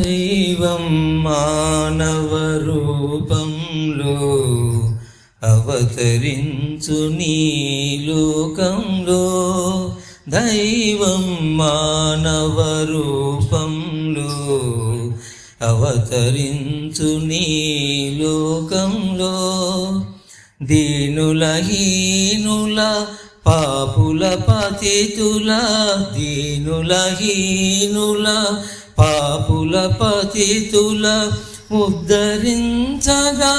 దైవం మానవ రూపంలో అవతరించు నీ లోకంలో, దైవం మానవ రూపంలో అవతరించు నీ లోకంలో. దీనుల హీనుల పాపుల పతితుల, దీనుల హీనుల పాపుల పతితుల ఉద్ధరించగా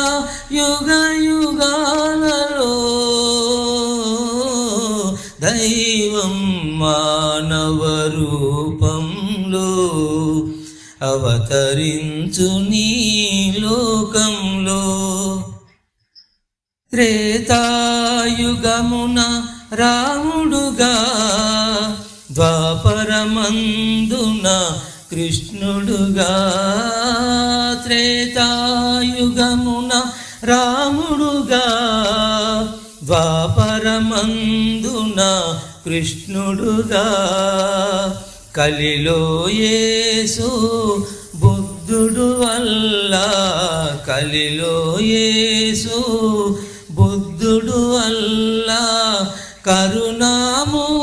యుగ యుగాలలో, దైవం మానవ రూపంలో అవతరించు నీ లోకంలో. త్రేతాయుగమున రాముడుగా, ద్వాపరమందున కృష్ణుడుగా, త్రేతాయుగమున రాముడుగా, ద్వాపరమందున కృష్ణుడుగా, కలిలో యేసు బుద్ధుడు వల్ల, కలిలో యేసు బుద్ధుడు వల్ల కరుణామూర్తులుగా,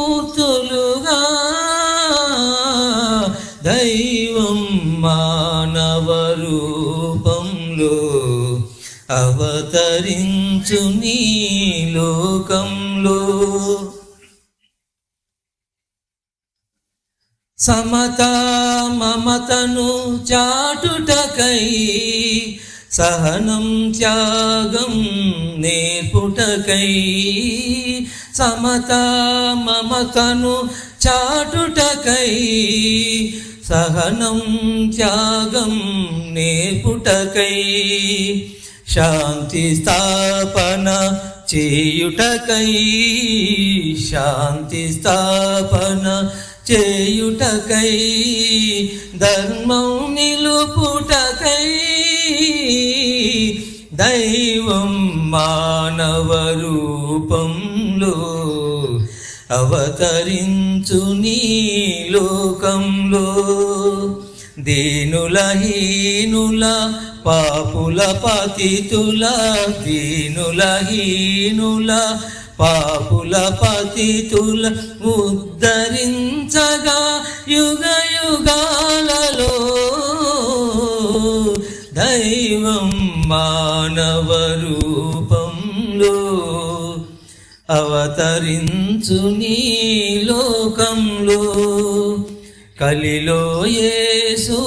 దైవం మానవ రూపంలో అవతరించు నీ లోకంలో. సమతా మమతను చాటుటకై, సహనం త్యాగం నేర్పుటకై, సమతా మమతను చాటుటకై, సహనం త్యాగం నేర్పుటకై, శాంతి స్థాపన చేయుటకై, శాంతి స్థాపన చేయుటకై, ధర్మం నిలుపుటకై, దైవం మానవ రూపంలో అవతరించు నీ లోకంలో. దీనుల హీనుల పాపుల పతితుల, దీనుల హీనుల పాపుల పతితుల ఉద్ధరించగా యుగ యుగాలలో, దైవం మానవ రూపంలో అవతరించు నీ లోకంలో. కలిలో యేసు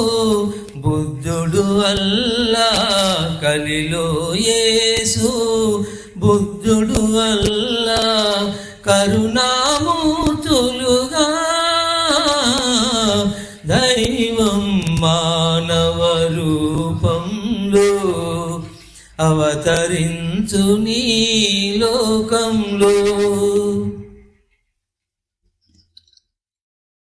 బుద్ధుడు వల్ల, కలిలో యేసు బుద్ధుడు వల్ల కరుణామూర్తులుగా, దైవం మానవ రూపంలో అవతరించు నీ లోకంలో.